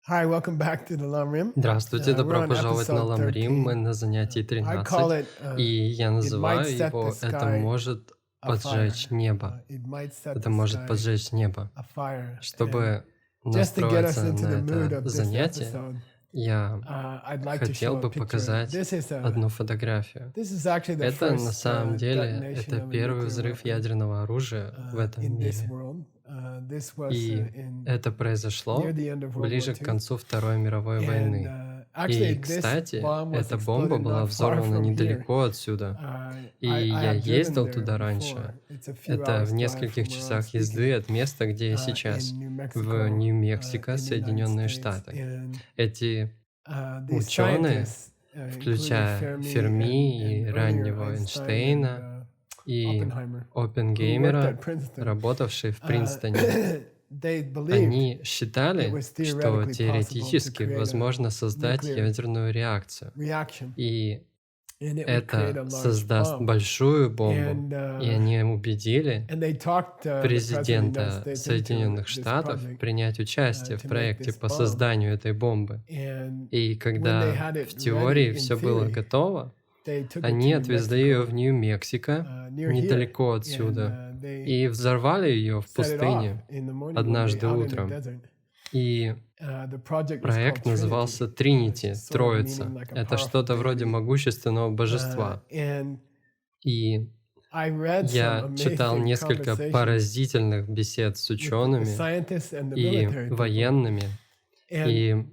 Hi, welcome back to the Lam Rim. Здравствуйте, We're добро on пожаловать на episode Ламрим. 13. Мы на занятии I call 13, it и я It Might называю Set the его «Это Sky может afire. поджечь небо». It might set Это the может sky поджечь небо. afire. And Чтобы just to get us настроиться into на the mood это of this занятие, episode, я I'd like to хотел show a бы picture. показать одну фотографию. This is actually the Это на first самом деле detonation это of a первый nuclear взрыв weapon ядерного оружия в этом in this мире. world. This was И это произошло near the end of World ближе War к II. концу Второй мировой And войны. actually, И, this кстати, bomb was эта бомба exploded была not far взорвана from here. недалеко отсюда. И I я have driven ездил there туда before. раньше. It's a few Это hours в drive нескольких from where I'm часах speaking езды от места, где я сейчас, in New в Mexico, Нью-Мексико, in the United Соединенные States. Штаты. And Эти these ученые, scientists, including включая Fermi Ферми и and раннего earlier Einstein Эйнштейна and и Oppenheimer, who worked Оппенгеймера, at Princeton, работавшие в Принстоне, they believed они it считали, was что theoretically possible to теоретически create a возможно создать nuclear ядерную реакцию. reaction, И and it would create a это large создаст bomb. большую бомбу. And И они убедили and they talked the President of the United президента States into Соединенных this Штатов project. принять участие to в make проекте this по bomb. созданию этой бомбы. And И when they когда had it в теории ready in все было theory, готово, they took it они to New отвезли ее в Mexico, Нью-Мексико, near here, недалеко and отсюда, they и взорвали ее в set it off пустыне in the morning one day однажды out in the утром. desert. И The project was проект called назывался Trinity, Тринити, sort of Троица. meaning like a Это powerful что-то вроде deity. могущественного божества. And И I read some я читал amazing несколько conversations поразительных бесед с with the учеными scientists and the и military people. военными. And И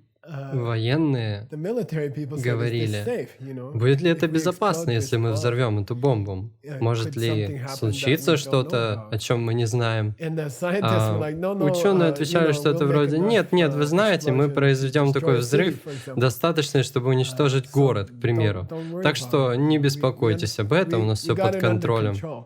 военные the military people said, "Is this говорили, safe? You know, будет ли это if we безопасно, explode если this мы bomb, взорвем эту бомбу? Может could ли something happen that we случиться don't know что-то, about?" о чем мы не знаем? And the scientists were like, "No, no, Ученые you отвечали know, что-то we'll make вроде, enough, нет, нет, вы знаете, мы explosion to произведем destroy такой a city, взрыв, for example. достаточный, чтобы уничтожить So город, к примеру. don't worry Так about что it. не We беспокойтесь об этом, у нас we все got под it under контролем. control."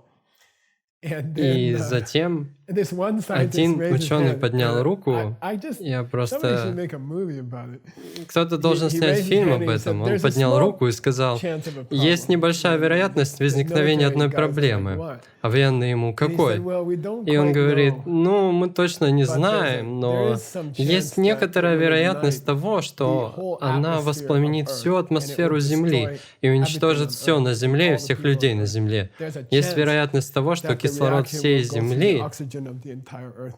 And И then затем this one scientist один raised his ученый hand. поднял руку, I just я somebody should просто... make a movie about it. Кто-то должен he снять raised his фильм hand об and he этом. said, Он "There's a поднял small руку и сказал, chance of a есть problem." небольшая вероятность возникновения military одной guys are like, проблемы. "What?" А военные ему, And he какой? said, "Well, we don't И он quite говорит, know, ну, мы точно не but знаем, there но is some есть chance некоторая that it will вероятность ignite того, the что whole она atmosphere воспламенит of всю Earth, and it атмосферу will Земли destroy и everything уничтожит on все Earth на and Земле и all the всех people людей on на Earth. Земле. There's a Есть chance вероятность того, что that the кислород reaction всей will go through the Земли oxygen of the entire Earth.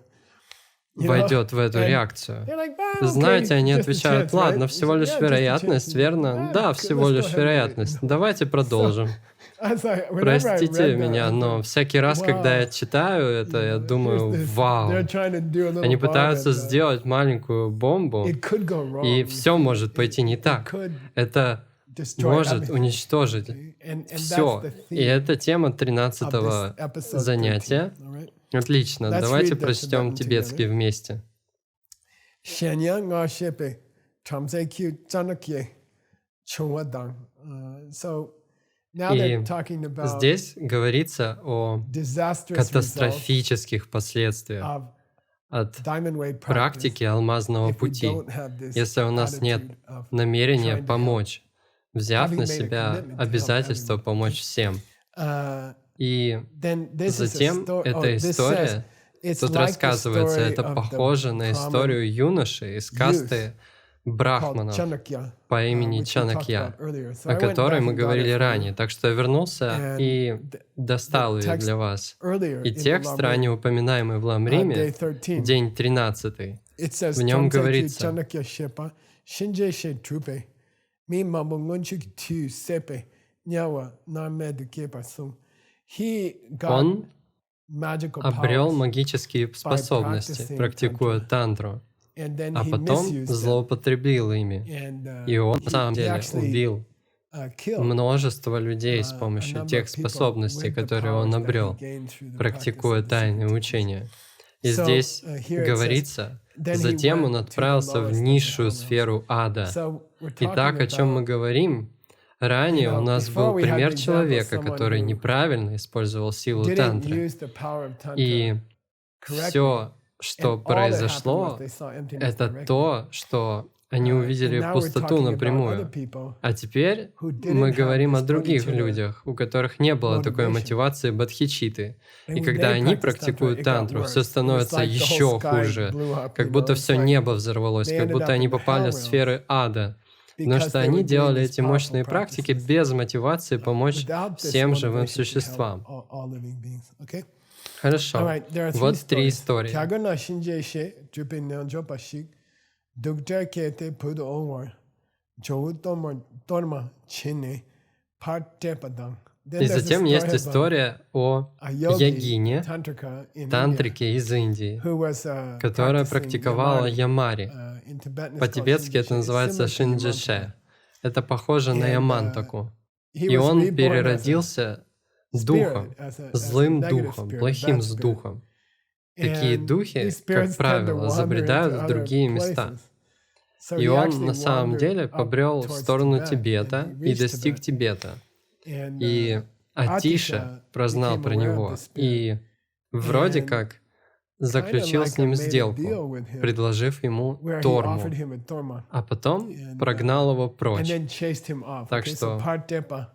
You know? войдет в эту And реакцию. they're like, "Ah, okay, Знаете, они just a отвечают, chance, right?" ладно, He всего said, лишь "Yeah, just a вероятность, chance." верно? "Yeah, Да, okay, всего let's go лишь ahead and wait." вероятность. Давайте продолжим. I was like, whenever I Простите read that, меня, I was но like, всякий раз, когда я "Wow." читаю это, я Here's думаю, this- вау. they're trying to do a little Они bomb пытаются and, сделать маленькую бомбу, it could go wrong. и все может пойти не It так. could Это destroy может everything. уничтожить And that's все. the И theme это тема of 13-го this episode занятия. 13, all right? Отлично, Let's давайте read the прочтем Tibetan тибетский together. вместе. Shenyang nga shepe, chamse kyu chanakye, chungwadang. So now И they're talking about здесь говорится о disastrous results катастрофических последствиях of от Diamond Way practice практики алмазного if we пути, don't have this если у нас нет attitude of намерения trying to help. помочь, взяв Having на made a себя commitment to help обязательство everyone. помочь всем. И Then this is a затем sto- эта this says, история, it's тут like the рассказывается, story это of the похоже на Brahmin историю юноши из касты called брахманов Chanakya, по имени which we talked Чанакья, about earlier. So о I went которой back мы and got говорили it for you. ранее. Так что я вернулся And и достал ее text для вас. Earlier И in the текст, Lam Rim, ранее упоминаемый в day Ламриме, 13, день 13, it says, в нем "Chamse kyu говорится, Chanakya shepa, shinje she trupe, mi mambo ngonchuk tu sepe, nyawa na medu kepa sum." He got он magical обрел powers, магические способности, practicing практикуя тантру, and then а he потом misused them. злоупотребил ими. And И он на самом he деле actually убил killed множество людей с a помощью number тех of people способностей, with the которые он powers that he обрел, gained through the практикуя practice of the тайные secret учения. И So, здесь here it говорится, Then he затем went он to the отправился в lowest of the низшую hell. сферу ада. So we're Итак, talking о чем мы about говорим? Ранее You know, у нас before был we had пример the example of человека, someone который who неправильно использовал силу didn't тантры. use the power of tantra И correctly. все, что And all that happened произошло, was they saw emptiness это directly. то, что они увидели And now we're пустоту talking about other напрямую. people А теперь who didn't мы have говорим о this других bodhicitta людях, у которых не было такой motivation. мотивации бодхичитты. And И when когда they они practiced tantra, практикуют it got тантру, все worse. It was становится like the whole еще sky хуже, blew up, как будто It's все like небо взорвалось, they как ended будто up они in попали в hell сферы ада. Потому because что they они were doing делали these эти powerful мощные практики practices. без мотивации помочь Without this всем живым motivation to help существам. all living beings. Okay? All Хорошо. right, there are three Вот три stories. истории. Kyagana Shinje Jupe Nyanjopa Shik, Dukta Kete Pud Onwar, Joe Torma Chine, Parte Padang. И затем есть история о a yogi, йогине, tantrika in India, тантрике из Индии, who was которая practicing практиковала Yamari. ямари. In Tibetan it's called По-тибетски это Shinje-she. называется It's similar to шинджеше. Yamantaka. Это похоже на And, ямантаку. He И was он reborn as a переродился духом, spirit, as a злым negative духом, spirit, плохим bad с spirit. духом. Такие And духи, these как spirits tend to правило, wander забредают into в other другие места. places. So И he он actually на самом wandered деле up побрел в towards сторону Tibet, Тибета and he и reached достиг Tibet. Тибета. And, И Атиша Atisha прознал became про aware of него this spirit и вроде and как kind of заключил с like ним made a сделку, deal with him предложив ему where he торму, offered him a torma а потом and, прогнал его and прочь. then chased him off. Так Okay, so что partepa,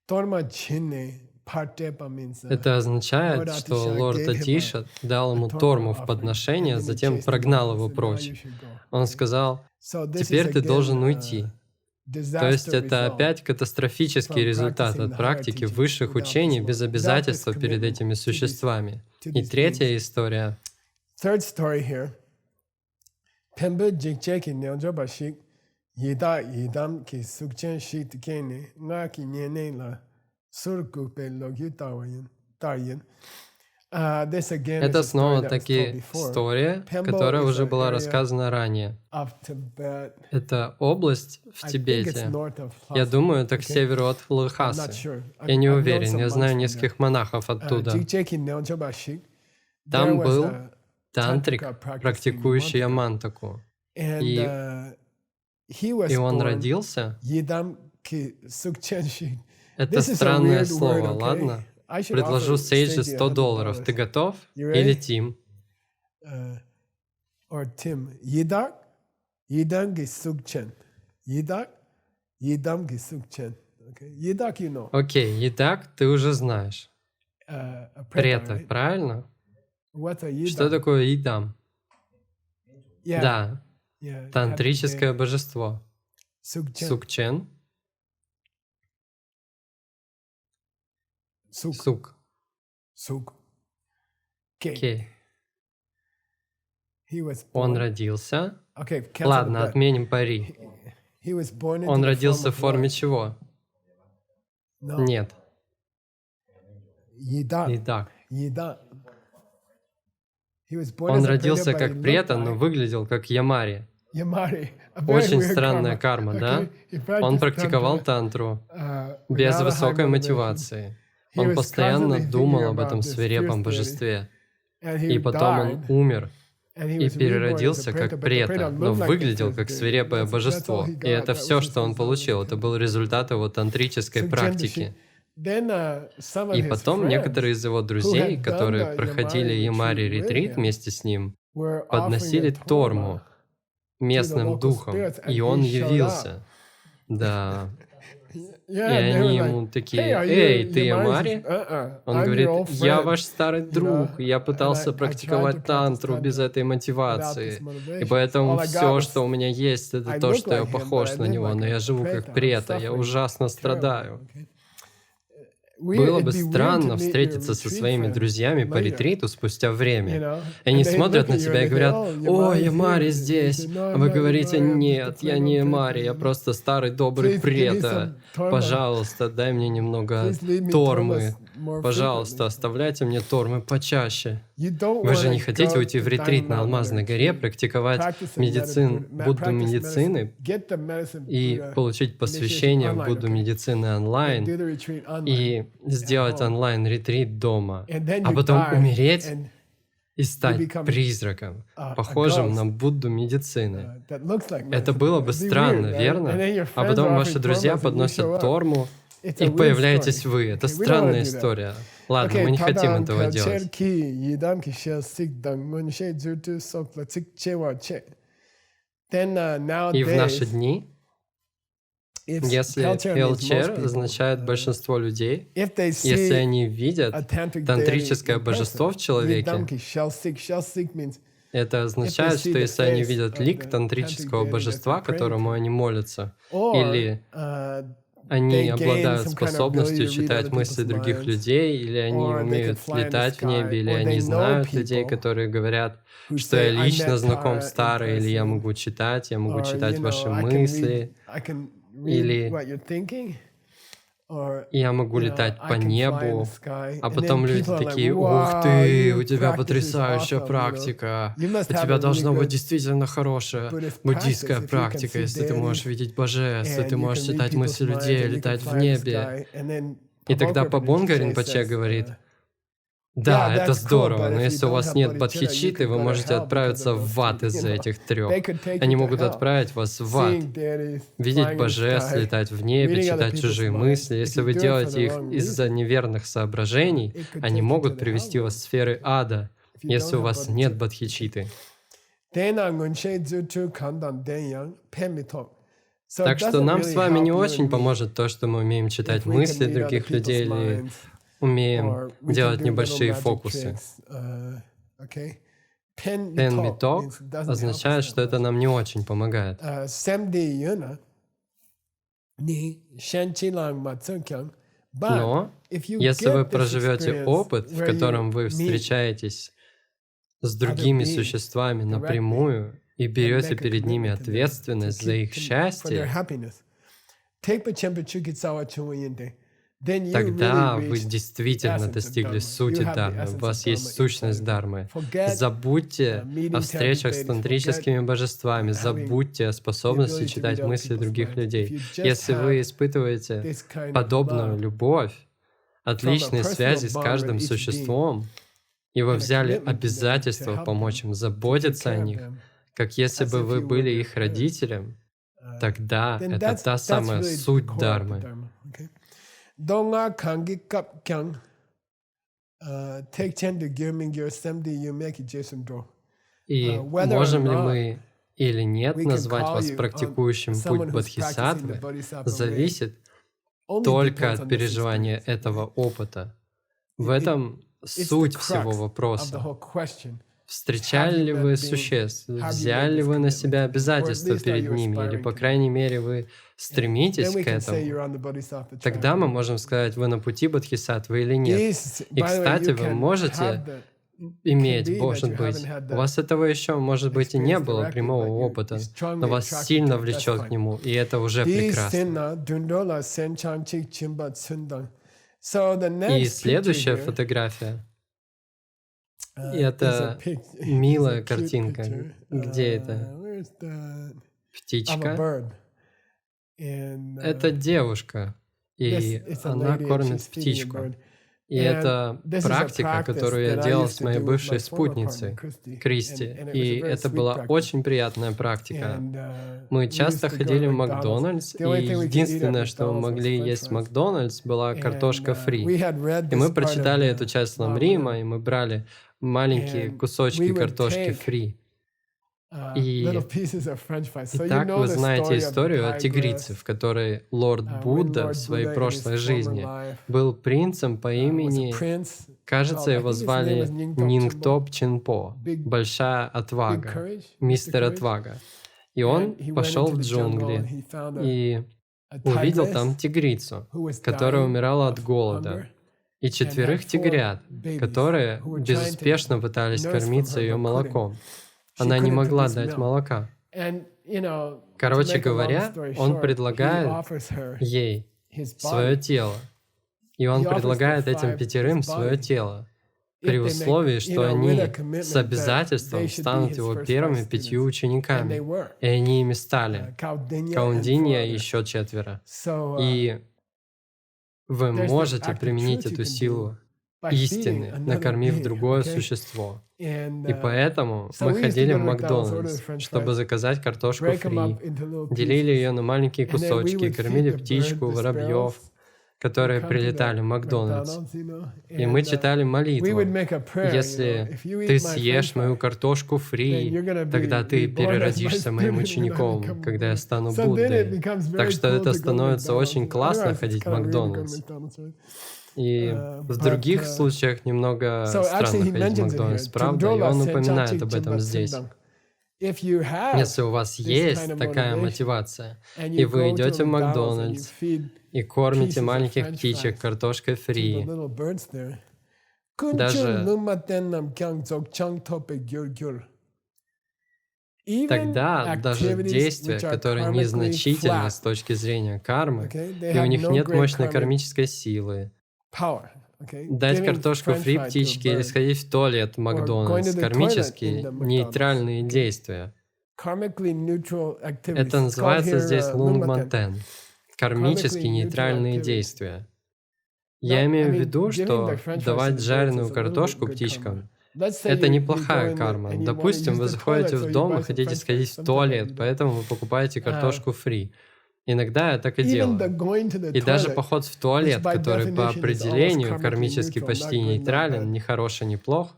torma chinne, partepa means это означает, Lord что Atisha лорд gave him Атиша дал ему torma торму в offering, подношение, and then he затем chased him прогнал off. He его said, "Now прочь. you should go." Он сказал, So this is теперь ты again должен уйти. То есть disaster это result опять катастрофический from результат practicing от the higher практики teachings высших without this учений love, без without this обязательства перед commitment этими to существами. to И these третья beings. история. Third story here. Pemba jikcheki nyangjoba shik yida yidam ki sukchen shik tikene nga ki nyene la surkupe logyu taryin. This again is Это a story that was told снова-таки before. история, Pembo которая is уже an была area рассказана ранее. of Tibet. Это область в I think it's Тибете. north of Я Lhasa. думаю, это к Okay? северу от I'm not Лхасы. sure. Я не I've known уверен, some я monks знаю from there. нескольких монахов оттуда. Jikcheki nyangjoba shik. There Там was был a тантрик, tantrika practicing практикующий Yamantaka. ямантаку. And И, he was и он born родился. Yidam ki sukchen shik. Это This is a странное weird слово, word, okay? ладно? I should Предложу offer Сейджи Stacey $100. Ты $100. готов? You И ready? летим. Or Tim. Yidak, Yidam ki sukchen. Yidak, Yidam ki sukchen. Okay. Yidak, you know. Окей, итак, ты уже знаешь. A preta, Прета, right? правильно? What's a Что Yidam? такое идам? Yeah. Да, Yeah. it тантрическое had to божество. be Sukchen. Сукчен, Suk. сук. Suk. Okay. Окей. He was Он born. родился. Okay, cancel Ладно, the bet. отменим пари. He was born into Он the родился form в of форме what? чего? No. Нет. Yidak. Итак, Yidak. He was born он as a родился preta, but he как looked прета, но like выглядел как ямари. Yamari. A very Очень weird странная karma. карма, да? Okay? He Он practiced практиковал tantra, тантру without без a high высокой motivation. мотивации. He Он was постоянно constantly думал thinking об этом about this свирепом fierce deity, божестве. and he И потом он died, умер and he и was reborn as a переродился preta, как but the прета, preta но looked like the выглядел fierce как deity. свирепое That's all божество. he И got. это That все, was что his он получил. Это был результат его тантрической практики. Then some of И his потом некоторые friends из его друзей, had done которые the проходили Yamari Ямари retreat with ретрит him вместе с ним, were offering подносили a торму torma to the местным local духом, spirits, and и он he showed up. явился. Да. И Yeah, and they они were ему like, такие: "Hey, are «Эй, you ты Yamari?" He Ямари?» says, Он I'm говорит: your old «Я friend. ваш старый You друг, know, я and пытался I tried to практиковать practice тантру без tantra этой without this мотивации, и motivation. поэтому All I got все, was что у меня есть, это I то, look что я like him, but похож I на live него, like но a я живу preta. как I'm прета, я suffering ужасно terribly. страдаю». Okay? Было It'd бы be weird to странно meet your встретиться со retreat своими friends друзьями по later, ретриту спустя you время. know, И они and they смотрят look на at you тебя and и they say, говорят: "Oh, «О, Yamari's Ямари here." You здесь». say, "No, А I'm вы not говорите: Yamari, I'm just a «Нет, я friend не of Ямари, Preta. я You know? просто старый добрый Please give me прета. some torma. Пожалуйста, дай мне немного Please leave me тормы. tormas more Пожалуйста, frequently. оставляйте мне тормы почаще». You don't Вы же want не to хотите go уйти в to ретрит Diamond на Mountain Алмазной горе, retreat, практиковать practice Будду medicine, медицины get the medicine и Buddha получить initiation посвящение в online, Будду okay? медицины And онлайн do the retreat online и at сделать home. онлайн-ретрит дома, And then а you потом die, умереть and и стать become призраком, a похожим ghost, на Будду медицины. that looks like Это medicine. было бы It'd be странно, weird, right? верно? And then your А friends потом are ваши offering друзья tormas and you show подносят up. торму, It's a и weird появляетесь story. вы. Это Okay, we don't want странная to do that. история. Ладно, Okay, мы не хотим tadang этого ka делать. cher ki yidam ki shel sik dang mun she zurtu sok la tik che wa che. И в наши nowadays, дни, if если hellchair means most hellchair people, означает большинство людей, if they если see они a видят tantric deity тантрическое in божество в person, человеке, yidam ki shelsik means это означает, что если они видят лик тантрического божества, которому они молятся, or или они they gain обладают some kind of ability способностью to read читать other мысли people's других minds, людей, или они or they can умеют fly in the летать в небе, sky, или or они they know знают людей, people которые говорят, who что я say, I лично met знаком Tara с in Тарой, или я person, могу читать, я могу or, читать ваши I мысли, can read или what you're thinking, or, я могу летать по I can fly in the небу. sky. А And then потом люди people are like, такие, ух wow, ты, у your тебя practice is потрясающая awesome, практика, You must у have тебя a really должна быть good действительно хорошая Buddhist буддийская practice if you can практика, see если ты можешь deities видеть божеств, и and ты you можешь can read читать people's мысли minds людей, and you can летать в fly in the небе. sky. And then И тогда Pabongka Пабонга Rinpoche Ринпоче says, говорит, yeah, да, это that's cool, здорово, but но if you если у don't вас have нет bodhicitta, you бодхичитты, could вы go to можете hell because отправиться of в those ад two. из-за этих трех. They could take Они you to могут hell. отправить вас в ад. Seeing deities, Видеть flying in the божеств, sky, летать в небе, reading other читать people's чужие minds. мысли. If Если you вы do it for делаете the их wrong из-за reason, неверных соображений, it could они take you могут to the привести hell вас в world сферы ада, if you если don't у have вас нет bodhicitta. бодхичитты. Tena ngonshe zutu kandan denyang pemitok. So it Так что doesn't нам с really вами help не you очень and me поможет то, что мы умеем читать if we can мысли read other других людей people's или minds умеем or we can делать do little небольшие magic фокусы. tricks. Okay? Pen Pen mitok Mitok means it doesn't help us означает, that что это much. нам не очень помогает. Samdi yuna ni shanchilang matsunkyang. But Но if you если вы get this проживете experience опыт, в where котором you вы meet встречаетесь с other другими beings существами directly напрямую и and берете make a перед ними commitment to them to ответственность за их for their счастье, happiness, take the temperature then you тогда really вы reach the действительно essence of достигли Dharma. сути You have the Дharмы, у essence of вас есть Dharma сущность inside of you. Дharмы. Forget Забудьте meeting о tantric встречах с deities, тантрическими forget божествами, having забудьте о the способности ability to читать read other мысли people's других minds. If людей. you just Если вы have испытываете this kind of подобную love любовь от from a личной personal связи с bond with каждым each being существом, и вы and a взяли commitment to them to обязательство help помочь them, им to take заботиться о care of них, them, как если as бы if вы you were были their их parent, родителем, тогда then это та that's самая really the суть core of the Дharмы. Dharma. Okay? Donga kangi kap kyang take chen de gyuming your samdi you make it Jason draw. И Whether or можем ли not мы или нет we can назвать call вас you практикующим путь someone who's practicing the Бодхисаттвы, Bodhisattva way зависит only только depends от on this переживания experience. этого Okay? опыта. В It- этом It's the суть crux всего of the вопроса. whole question. Встречали Have you ли met вы being- существ? have you made Взяли ли this вы на commitment себя to them? Or at обязательства least are перед you ними? Или, aspiring по to крайней мере, вы стремитесь Then we к can say этому? you're on the Bodhisattva track. Тогда мы можем сказать, вы на пути Бодхисаттвы или нет. Yes, И, by the way, кстати, you вы can можете have the- иметь, be that может you быть, haven't had у вас этого еще, может быть, и не experience было directly, прямого but you опыта, strongly но вас attracted сильно to it. That's влечет fine. к нему, и это уже These прекрасно. sinna dundola senchang chik chimba tsundang. So the И next следующая picture here, фотография, is это a pic- милая is a cute картинка. picture. Где это? Where's that? Of a Птичка. bird. And, Это девушка, и it's a она lady and кормит she's feeding a птичку. bird. И And это this is a практика, practice которую я that I делал used с to моей do with бывшей my former partner, спутницей, Christy. Кристи. And it was И a very это sweet была practice. очень приятная практика. And, Мы we часто used to go ходили to в McDonald's. Макдональдс, The only и thing we could eat at единственное, что мы McDonald's was могли french есть в fries. Макдональдс, была картошка And, фри. we had read И мы this part of прочитали the эту часть Lam Ламрима, Rim. и мы брали маленькие And кусочки we would картошки take, фри. И little pieces of french fries. So you Итак, know вы the знаете story of the историю о tigress, тигрице, в которой лорд when Будда Lord в своей Buddha in his прошлой former жизни life был принцем по was a имени, prince кажется, called, I его think his name звали was Nyingtok Chenpo. Нингтоп Чинпо, Big- большая Big отвага, courage, мистер Mr. Courage. Отвага. И он And he went пошел into в the jungle and джунгли he found и a увидел tigress там тигрицу, who was которая dying умирала от of голода, hunger и and had четверых 4 тигрят, babies которые who were trying to безуспешно пытались nurse from кормиться her, ее but couldn't. молоком. She Она не couldn't могла produce дать milk. молока. And, you know, to Короче make a long говоря, story он short, предлагает he offers her ей his свое body. тело. И он He offers предлагает the этим five пятерым his свое body. тело, If при they make, условии, you что know, with они a с commitment that обязательством they should be станут his его first первыми five 5 students. And they учениками. were. И они ими стали. Kaundinya and Каундинья four и others. еще 4. So, И вы there's this можете act of применить truth you эту can силу by истины, feeding another накормив being, другое okay? существо. And, И поэтому so мы we used to ходили go в to McDonald's, order Макдональдс, the french чтобы fries, заказать картошку break them фри, up into little делили pieces, ее на маленькие and then we кусочки, would feed кормили the bird, птичку, the воробьев, sparrows, которые прилетали в Макдональдс. И мы читали молитву. Если ты съешь мою картошку фри, тогда ты переродишься моим учеником, когда я стану Буддой. Так что это становится очень классно ходить в Макдональдс. И в других случаях немного странно ходить в Макдональдс, правда? И он упоминает об этом здесь. Если у вас есть такая мотивация, и вы идете в Макдональдс и кормите маленьких птичек картошкой фри, даже тогда даже действия, которые незначительны с точки зрения кармы, и у них нет мощной кармической силы, дать картошку фри птичке или сходить в туалет в Макдональдс — кармически нейтральные действия. Это называется здесь лунгмантен — кармически нейтральные действия. Я имею в виду, что давать жареную картошку птичкам — это неплохая карма. Допустим, вы заходите в дом и хотите сходить в туалет, поэтому вы покупаете картошку фри. Иногда я так и делаю. И даже поход в туалет, который по определению кармически почти нейтрален, ни хорош и ни плох,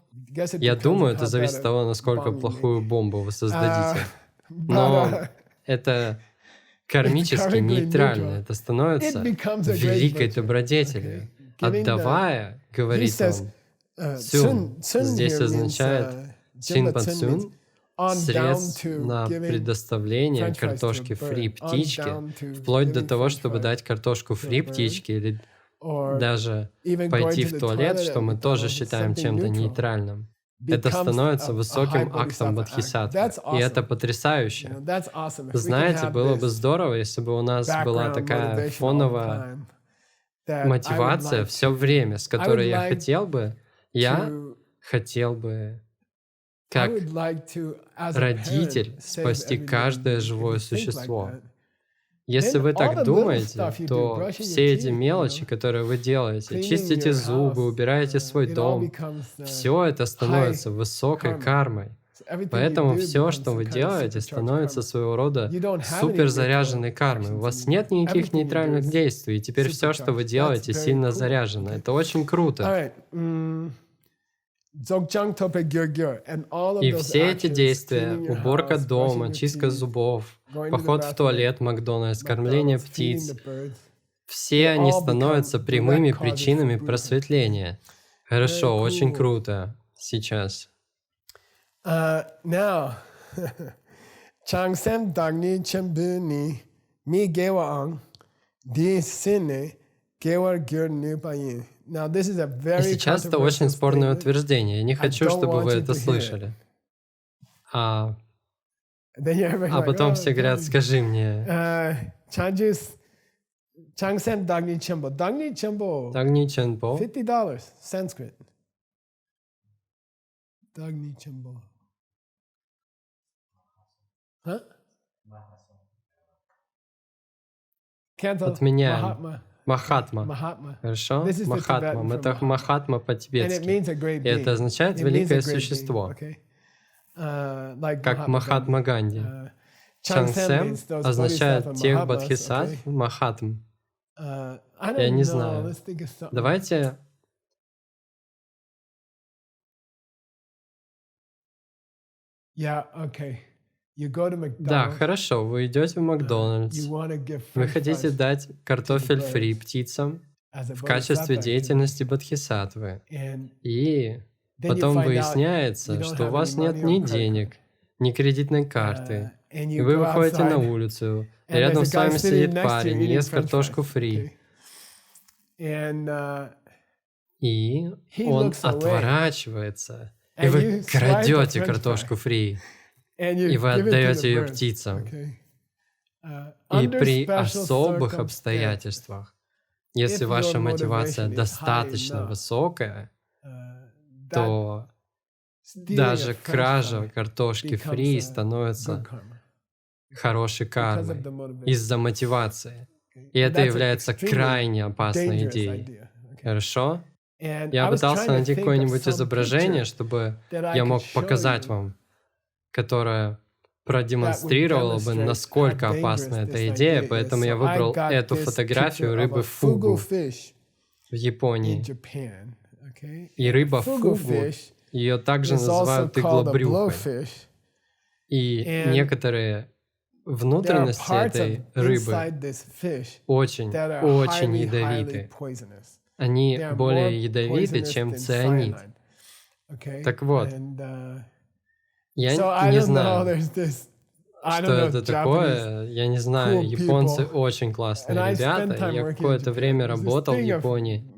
я думаю, это зависит от того, насколько плохую бомбу вы создадите. Но это кармически нейтрально. Это становится великой добродетелью. Отдавая, говорит он, цюн здесь означает чин-пан-цюн, средств на предоставление картошки фри птичке, вплоть до того, чтобы дать картошку фри птичке или даже пойти в туалет, что мы тоже считаем чем-то нейтральным. Это становится высоким актом бодхисаттвы, и это потрясающе. Знаете, было бы здорово, если бы у нас была такая фоновая мотивация все время, с которой я хотел бы как родитель спасти каждое живое существо. Если вы так думаете, то все эти мелочи, которые вы делаете, чистите зубы, убираете свой дом, все это становится высокой кармой. Поэтому все, что вы делаете, становится своего рода суперзаряженной кармой. У вас нет никаких нейтральных действий, и теперь все, что вы делаете, сильно заряжено. Это очень круто. И все эти действия, уборка дома, чистка зубов, поход в туалет, Макдональдс, кормление птиц, все они становятся прямыми причинами просветления. Хорошо, очень круто. Сейчас. Чангсем дагни чембуни ми геваанг ди сине гевар гюр нюпаин. И сейчас это очень спорное утверждение. Я не хочу, чтобы вы это слышали. А потом все говорят, скажи мне. Дагни Ченпо. $50, Sanskrit. Дагни Ченпо. От меня. Махатма. Хорошо? Махатма. Это Махатма по-тибетски. И это означает «великое существо». Как Махатма Ганди. Чангсем означает тех бодхисаттв, Махатм. Я не знаю. Давайте... Да, хорошо, вы идете в Макдональдс, вы хотите дать картофель фри птицам в качестве деятельности бодхисаттвы, и потом выясняется, что у вас нет ни денег, ни кредитной карты, и вы выходите на улицу, и рядом с вами сидит парень и ест картошку фри, и он отворачивается, и вы крадете картошку фри, и вы отдаете ее птицам. И при особых обстоятельствах, если ваша мотивация достаточно высокая, то даже кража картошки фри становится хорошей кармой из-за мотивации. И это является крайне опасной идеей. Хорошо? Я пытался найти какое-нибудь изображение, чтобы я мог показать вам, которое продемонстрировало бы, насколько опасна эта идея, поэтому я выбрал эту фотографию рыбы фугу в Японии. И рыба фугу, ее также называют иглобрюхой. И некоторые внутренности этой рыбы очень ядовиты. Они более ядовиты, чем цианид. Так вот, я не знаю, что это такое. Я не знаю, японцы очень классные ребята. Я какое-то время работал в Японии.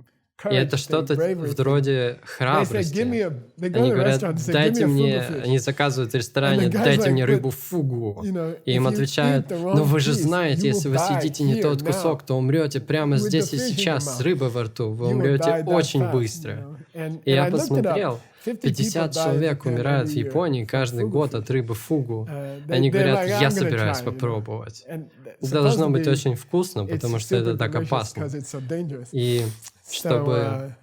И это что-то вроде храбрости. Они говорят, дайте мне, они заказывают в ресторане, дайте мне рыбу фугу. И им отвечают, но вы же знаете, если вы съедите не тот кусок, то умрете прямо здесь и сейчас с рыбой во рту. Вы умрете очень быстро. И я посмотрел, 50 человек умирают в Японии каждый год от рыбы фугу. Они говорят, я собираюсь попробовать. Должно быть очень вкусно, потому что это так опасно. И чтобы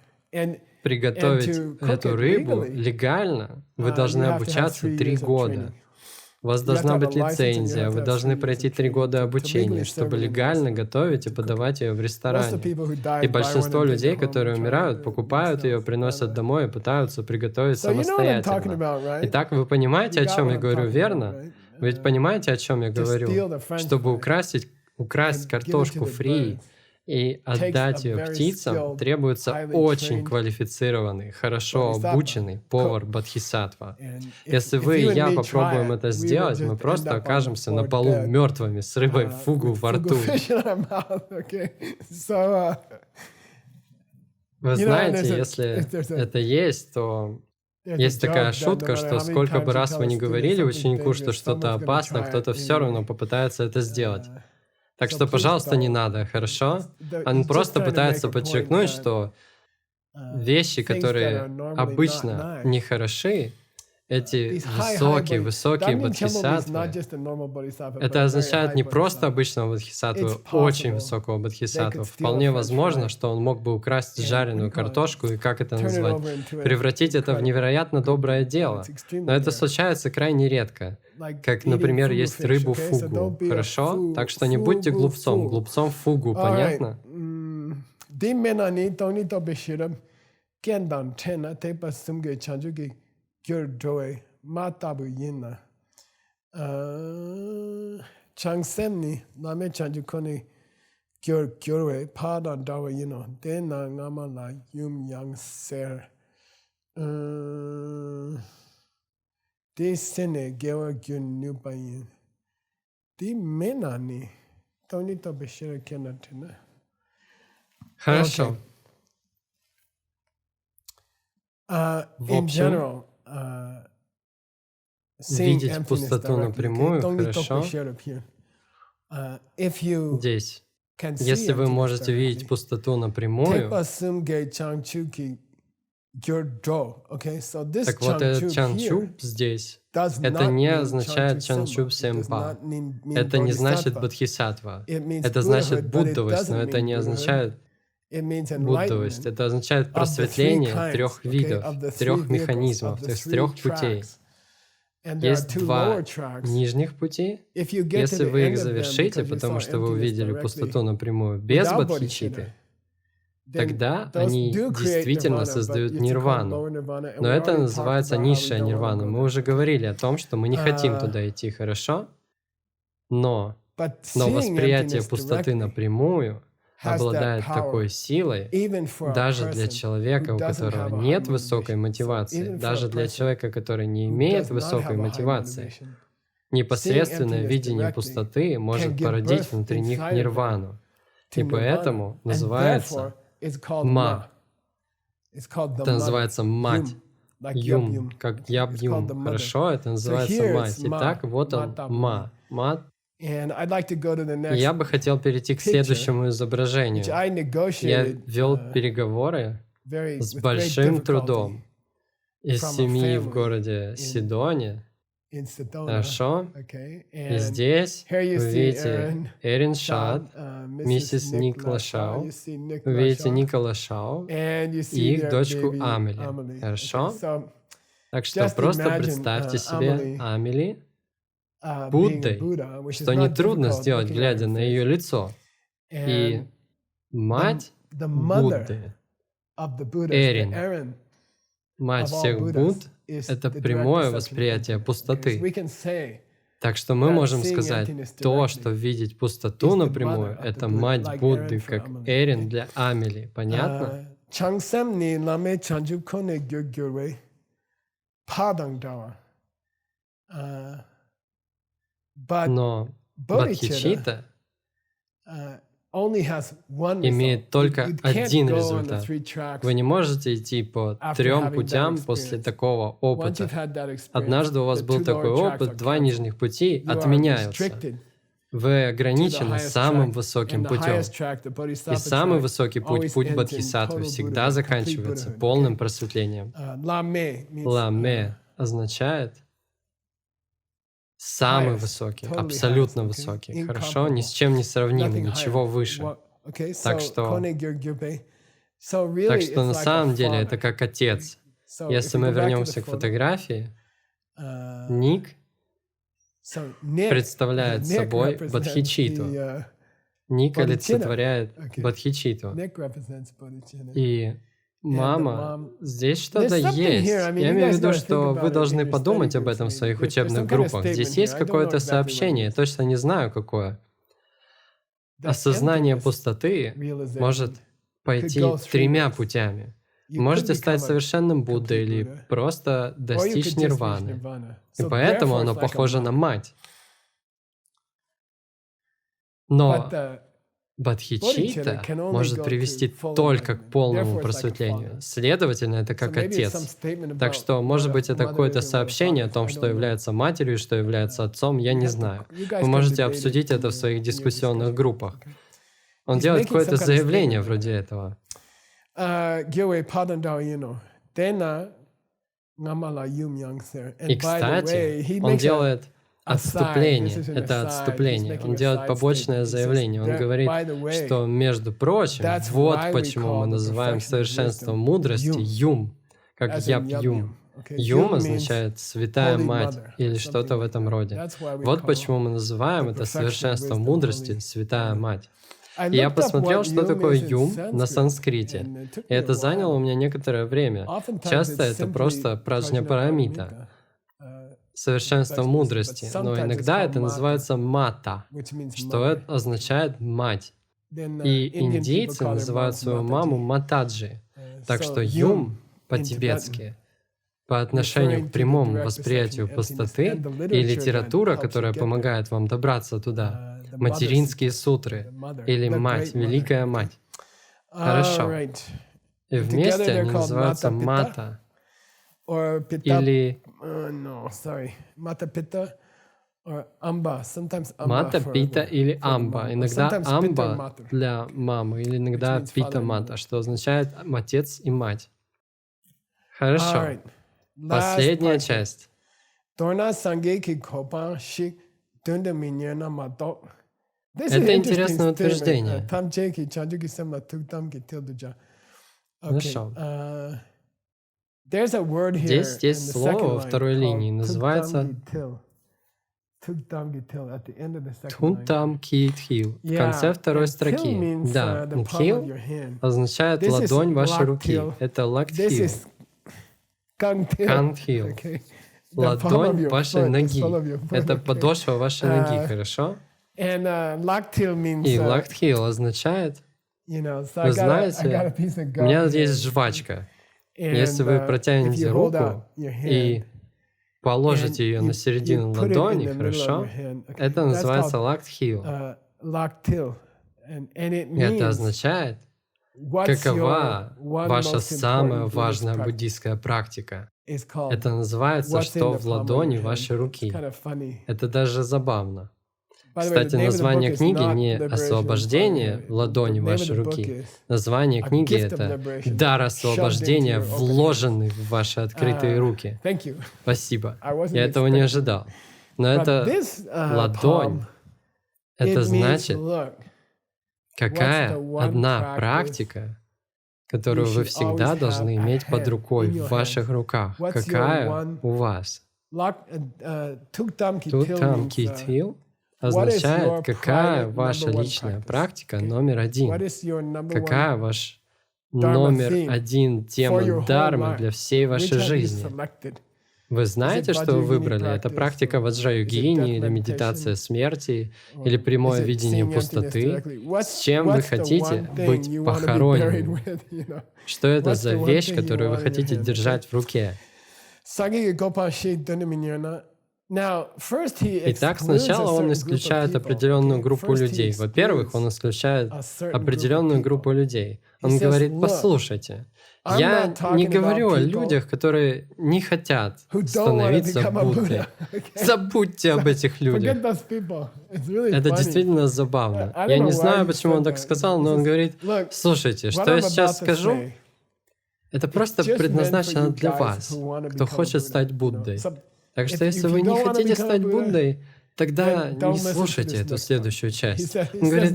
приготовить эту рыбу легально, вы должны обучаться 3 года. У вас должна быть лицензия, вы должны пройти 3 года обучения, чтобы легально готовить и подавать ее в ресторане. И большинство людей, которые умирают, покупают ее, приносят домой и пытаются приготовить самостоятельно. Итак, вы понимаете, о чем я говорю, верно? Вы ведь понимаете, о чем я говорю? Чтобы украсть картошку фри и отдать ее птицам, требуется очень квалифицированный, хорошо обученный повар бодхисаттва. Если вы и я попробуем это сделать, мы просто окажемся на полу мертвыми с рыбой фугу во рту. Вы знаете, если это есть, то есть такая шутка, что сколько бы раз вы ни говорили ученику, что что-то опасно, кто-то все равно попытается это сделать. Так что, пожалуйста, не надо, хорошо? Он просто пытается подчеркнуть, что вещи, которые обычно не хороши, эти высокие бодхисаттвы, это означает не просто обычного бодхисаттву, очень высокого бодхисаттву. Вполне возможно, что он мог бы украсть жареную картошку и, как это назвать, превратить это в невероятно доброе дело. Но это случается крайне редко. Как, например, есть рыбу фугу, хорошо? Так что не будьте глупцом. Глупцом фугу, понятно? Changsemni name chanjukoni gyurwe padan dawa yino dena ngama la yum yang ser de sene gewa gyun nupayin di menani toni to beshira kenatina. Хорошо. В общем, видеть пустоту напрямую хорошо. Здесь, если вы можете видеть пустоту напрямую, так вот этот чанчуб здесь, это не означает чанчуб семпа. Это не значит бодхисаттва. Это значит буддовость, но это не означает буддовость. Это означает просветление 3 видов, 3 механизмов, то есть 3 путей. Есть 2 нижних пути. Если вы их завершите, потому что вы увидели пустоту напрямую без бодхичитты, тогда они действительно создают нирвану. Но это называется низшая нирвана. Мы уже говорили о том, что мы не хотим туда идти, хорошо? Но восприятие пустоты напрямую обладает такой силой, даже для человека, у которого нет высокой мотивации, даже для человека, который не имеет высокой мотивации, непосредственное видение пустоты может породить внутри них нирвану. И поэтому называется ма. Это называется мать. Юм, как яб-юм. Хорошо, это называется мать. Итак, вот он, ма. Ма. И я бы хотел перейти к следующему изображению. Я вел переговоры с большим трудом из семьи в городе Сидоне. Хорошо? И здесь вы видите Эрин Шад, миссис Никла Шау, вы видите Никола Шау и их дочку Амели. Хорошо? Так что просто представьте себе Амели, Буддой, что нетрудно сделать, глядя на ее лицо. И мать Будды, Эрин, мать всех Будд, это прямое восприятие пустоты. Так что мы можем сказать, то, что видеть пустоту напрямую, это мать Будды, как Эрин для Амели. Понятно? Но Бодхичитта имеет только один результат. Вы не можете идти по 3 путям после такого опыта. Однажды у вас был такой опыт, 2 нижних пути отменяются. Вы ограничены самым высоким путем. И самый высокий путь, путь Бодхисаттвы, всегда заканчивается полным просветлением. Ла-ме означает самый высокий, абсолютно высокий. Хорошо? Ни с чем не сравнимый, ничего выше. Так что на самом деле это как отец. Если мы вернемся к фотографии, Ник представляет собой Бодхичитту. Ник олицетворяет Бодхичитту. И мама, здесь что-то есть. Я имею в виду, что вы должны подумать об этом в своих учебных группах. Здесь есть какое-то сообщение, я точно не знаю, какое. Осознание пустоты может пойти 3 путями. Вы можете стать совершенным Буддой или просто достичь нирваны. И поэтому оно похоже на мать. Но Бодхичитта может привести только к полному просветлению. Следовательно, это как отец. Так что, может быть, это какое-то сообщение о том, что является матерью, что является отцом, я не знаю. Вы можете обсудить это в своих дискуссионных группах. Он делает какое-то заявление вроде этого. И, кстати, он делает отступление. Это отступление. Он делает побочное заявление. Он говорит, что, между прочим, вот почему мы называем совершенством мудрости Юм, как Яб-Юм. Юм означает «святая мать» или что-то в этом роде. Вот почему мы называем это совершенством мудрости «святая мать». И я посмотрел, что такое Юм на санскрите. И это заняло у меня некоторое время. Часто это просто праджняпарамита, совершенство мудрости, но иногда это называется мата, что означает мать. И индейцы называют свою маму Матаджи. Так что Юм по-тибетски, по отношению к прямому восприятию пустоты, и литература, которая помогает вам добраться туда, материнские сутры, или мать, великая мать. Хорошо. И вместе они называются мата, или Мата Пита или Амба. Иногда Амба для мамы, или иногда Пита Мата, что означает отец и мать. Хорошо. Последняя часть. Это интересное утверждение. Хорошо. Здесь есть слово во второй линии, называется Тунтам Китхил. В конце второй строки. Да, Нтхил означает ладонь вашей руки. Это лактхил. Кантхил. Ладонь вашей ноги. Это подошва вашей ноги, хорошо? И лактхил означает, вы знаете, у меня есть жвачка. Если вы протянете руку и положите ее на середину ладони, хорошо, это называется лактхил. И это означает, какова ваша самая важная буддийская практика. Это называется, что в ладони вашей руки. Это даже забавно. Кстати, название книги не «Освобождение в ладони вашей руки». Название книги — это «Дар освобождения, вложенный в ваши открытые руки». Спасибо. Я этого не ожидал. Но это ладонь. Это значит, какая одна практика, которую вы всегда должны иметь под рукой, в ваших руках. Какая у вас? Туктам Китвил означает, какая ваша личная практика номер один, какая ваш номер один тема дхармы для всей вашей жизни. Вы знаете, что вы выбрали? Это практика ваджраюгини, или медитация смерти, или прямое видение пустоты? С чем вы хотите быть похоронены? Что это за вещь, которую вы хотите держать в руке? Итак, сначала он исключает определенную группу людей. Во-первых, он исключает определенную группу людей. Он говорит, послушайте, я не говорю о людях, которые не хотят становиться Буддой. Забудьте об этих людях. Это действительно забавно. Я не знаю, почему он так сказал, но он говорит, слушайте, что я сейчас скажу, это просто предназначено для вас, кто хочет стать Буддой. Так что если вы не хотите стать Буддой, тогда не слушайте эту следующую часть. Он говорит,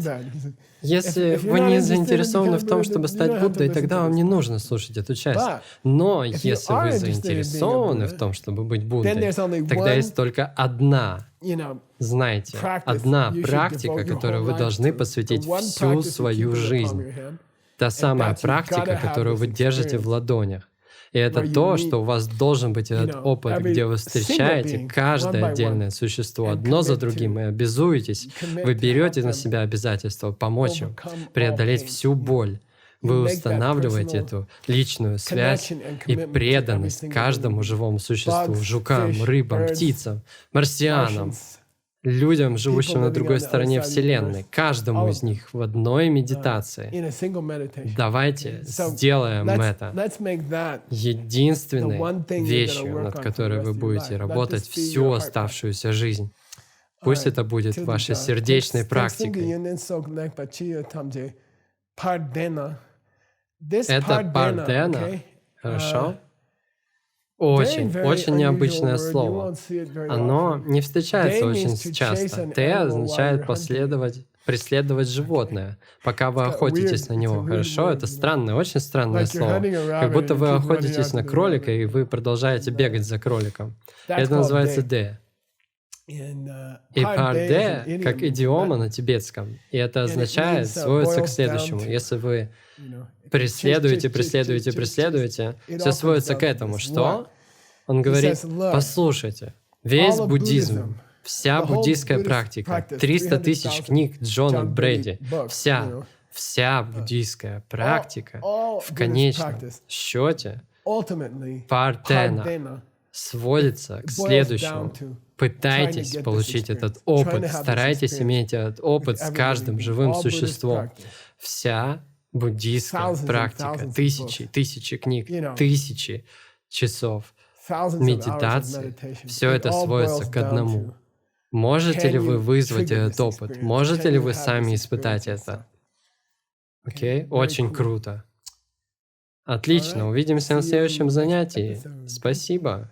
если вы не заинтересованы в том, чтобы стать Буддой, тогда вам не нужно слушать эту часть. Но если вы заинтересованы в том, чтобы быть Буддой, тогда есть только одна, знаете, одна практика, которой вы должны посвятить всю свою жизнь. Та самая практика, которую вы держите в ладонях. И это то, что у вас должен быть этот опыт, где вы встречаете каждое отдельное существо одно за другим и обязуетесь, вы берете на себя обязательство помочь им преодолеть всю боль. Вы устанавливаете эту личную связь и преданность каждому живому существу, жукам, рыбам, птицам, марсианам, людям, живущим на другой стороне Вселенной, каждому из них в одной медитации. Давайте сделаем это единственной вещью, над которой вы будете работать всю оставшуюся жизнь. Пусть это будет вашей сердечной практикой. Это пардена, хорошо? Очень необычное слово. Оно не встречается очень часто. Т означает преследовать животное, пока вы охотитесь на него. Хорошо? Это странное, очень странное слово. Как будто вы охотитесь на кролика, и вы продолжаете бегать за кроликом. Это называется Д. И парде как идиома на тибетском. И это означает, сводится к следующему. Если вы преследуете, все сводится к этому. Что? Он говорит, послушайте, весь буддизм, вся буддийская практика, 300 тысяч книг Джона Брэди, вся буддийская практика в конечном счете пардена сводится к следующему. Пытайтесь получить этот опыт, старайтесь иметь этот опыт с каждым живым существом. Вся буддийская практика, тысячи книг, тысячи часов медитации, все это сводится к одному. Можете ли вы вызвать этот опыт? Можете ли вы сами испытать это? Окей? Очень круто. Отлично. Увидимся на следующем занятии. Спасибо.